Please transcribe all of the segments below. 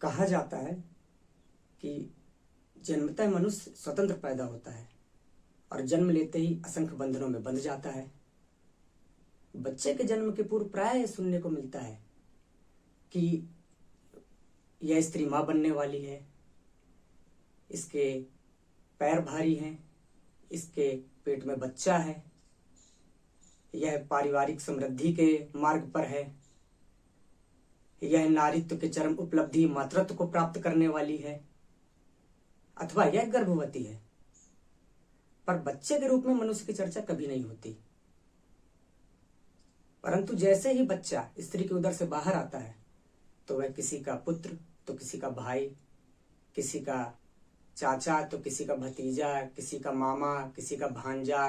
कहा जाता है कि जन्मतः मनुष्य स्वतंत्र पैदा होता है और जन्म लेते ही असंख्य बंधनों में बंध जाता है। बच्चे के जन्म के पूर्व प्राय सुनने को मिलता है कि यह स्त्री मां बनने वाली है, इसके पैर भारी हैं, इसके पेट में बच्चा है, यह पारिवारिक समृद्धि के मार्ग पर है, यह नारीत्व के चरम उपलब्धि मातृत्व को प्राप्त करने वाली है, अथवा यह गर्भवती है। पर बच्चे के रूप में मनुष्य की चर्चा कभी नहीं होती। परंतु जैसे ही बच्चा स्त्री के उदर से बाहर आता है तो वह किसी का पुत्र तो किसी का भाई, किसी का चाचा तो किसी का भतीजा, किसी का मामा, किसी का भांजा,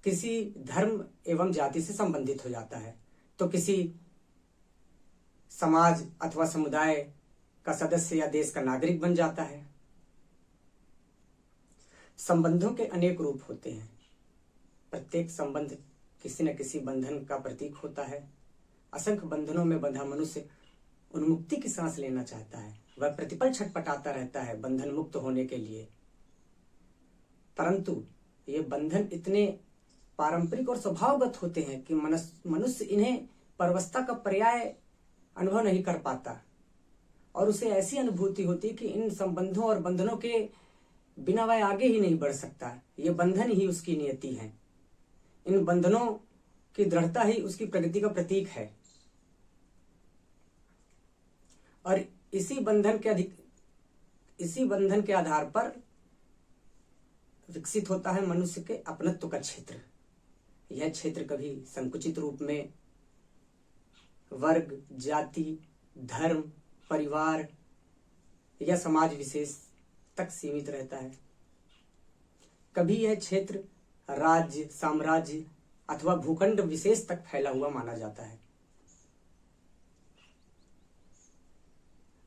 किसी धर्म एवं जाति से संबंधित हो जाता है, तो किसी समाज अथवा समुदाय का सदस्य या देश का नागरिक बन जाता है। संबंधों के अनेक रूप होते हैं। प्रत्येक संबंध किसी न किसी बंधन का प्रतीक होता है। असंख्य बंधनों में बंधा मनुष्य उन्मुक्ति की सांस लेना चाहता है। वह प्रतिपल छटपटाता रहता है बंधन मुक्त होने के लिए। परंतु ये बंधन इतने पारंपरिक और स्वभावगत होते हैं कि मनुष्य इन्हें परवस्था का पर्याय अनुभव नहीं कर पाता और उसे ऐसी अनुभूति होती कि इन संबंधों और बंधनों के बिना वह आगे ही नहीं बढ़ सकता। ये बंधन ही उसकी नियति है। इन बंधनों की दृढ़ता ही उसकी प्रगति का प्रतीक है और इसी बंधन के आधार पर विकसित होता है मनुष्य के अपनत्व का क्षेत्र। यह क्षेत्र कभी संकुचित रूप में वर्ग, जाति, धर्म, परिवार या समाज विशेष तक सीमित रहता है। कभी यह क्षेत्र राज्य, साम्राज्य अथवा भूखंड विशेष तक फैला हुआ माना जाता है।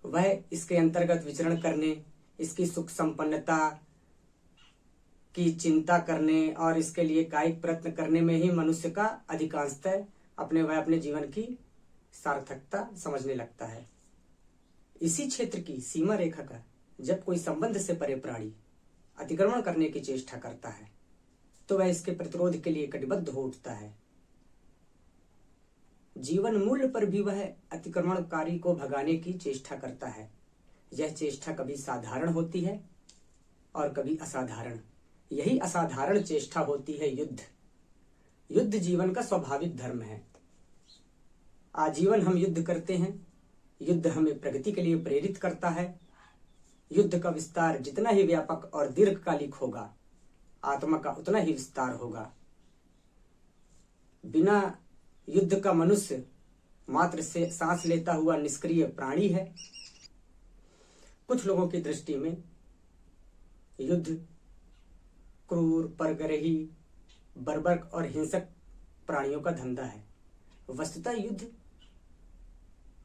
वह इसके अंतर्गत विचरण करने, इसकी सुख संपन्नता की चिंता करने और इसके लिए कायिक प्रयत्न करने में ही मनुष्य का अधिकांशतः अपने जीवन की सार्थकता समझने लगता है। इसी क्षेत्र की सीमा रेखा का जब कोई संबंध से परे प्राणी अतिक्रमण करने की चेष्टा करता है तो वह इसके प्रतिरोध के लिए कटिबद्ध हो उठता है। जीवन मूल्य पर भी वह अतिक्रमणकारी को भगाने की चेष्टा करता है। यह चेष्टा कभी साधारण होती है और कभी असाधारण। यही असाधारण चेष्टा होती है युद्ध। युद्ध जीवन का स्वाभाविक धर्म है। आजीवन हम युद्ध करते हैं। युद्ध हमें प्रगति के लिए प्रेरित करता है। युद्ध का विस्तार जितना ही व्यापक और दीर्घकालिक होगा, आत्मा का उतना ही विस्तार होगा। बिना युद्ध का मनुष्य मात्र से सांस लेता हुआ निष्क्रिय प्राणी है। कुछ लोगों की दृष्टि में युद्ध क्रूर, परग्रही, बर्बर और हिंसक प्राणियों का धंधा है। वस्तुतः युद्ध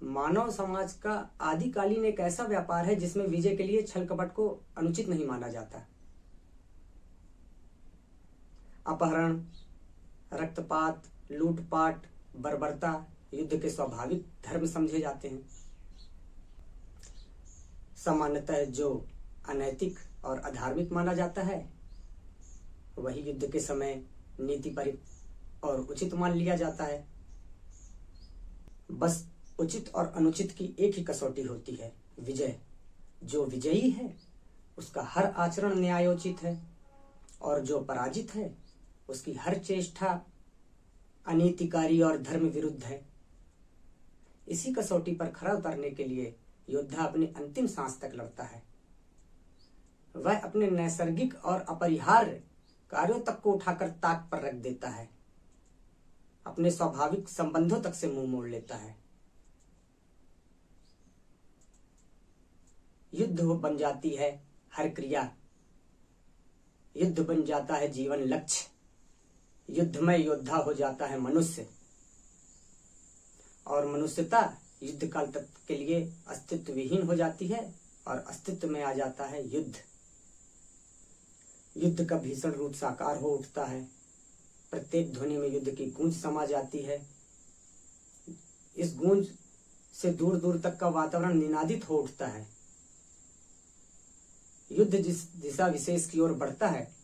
मानव समाज का आदिकालीन एक ऐसा व्यापार है जिसमें विजय के लिए छल कपट को अनुचित नहीं माना जाता। अपहरण, रक्तपात, लूटपाट, बर्बरता युद्ध के स्वाभाविक धर्म समझे जाते हैं। सामान्यतः जो अनैतिक और अधार्मिक माना जाता है वही युद्ध के समय नीतिपरक और उचित मान लिया जाता है। बस उचित और अनुचित की एक ही कसौटी होती है, विजय। जो विजयी है उसका हर आचरण न्यायोचित है और जो पराजित है उसकी हर चेष्टा अनीतिकारी और धर्म विरुद्ध है। इसी कसौटी पर खरा उतरने के लिए योद्धा अपनी अंतिम सांस तक लड़ता है। वह अपने नैसर्गिक और अपरिहार्य कार्यों तक को उठाकर ताक पर रख देता है। अपने स्वाभाविक संबंधों तक से मुंह मोड़ लेता है। युद्ध बन जाती है हर क्रिया। युद्ध बन जाता है जीवन लक्ष्य। युद्ध में योद्धा हो जाता है मनुष्य और मनुष्यता युद्ध काल तक के लिए अस्तित्व विहीन हो जाती है और अस्तित्व में आ जाता है युद्ध। युद्ध का भीषण रूप साकार हो उठता है। प्रत्येक ध्वनि में युद्ध की गूंज समा जाती है। इस गूंज से दूर दूर तक का वातावरण निनादित हो उठता है। युद्ध जिस दिशा विशेष की ओर बढ़ता है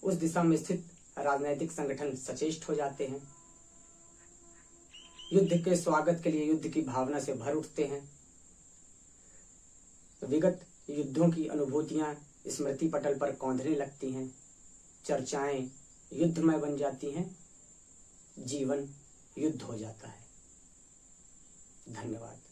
उस दिशा में स्थित राजनैतिक संगठन सचेष्ट हो जाते हैं। युद्ध के स्वागत के लिए युद्ध की भावना से भर उठते हैं। विगत युद्धों की अनुभूतियां स्मृति पटल पर कौंधने लगती हैं। चर्चाएं युद्धमय बन जाती हैं। जीवन युद्ध हो जाता है। धन्यवाद।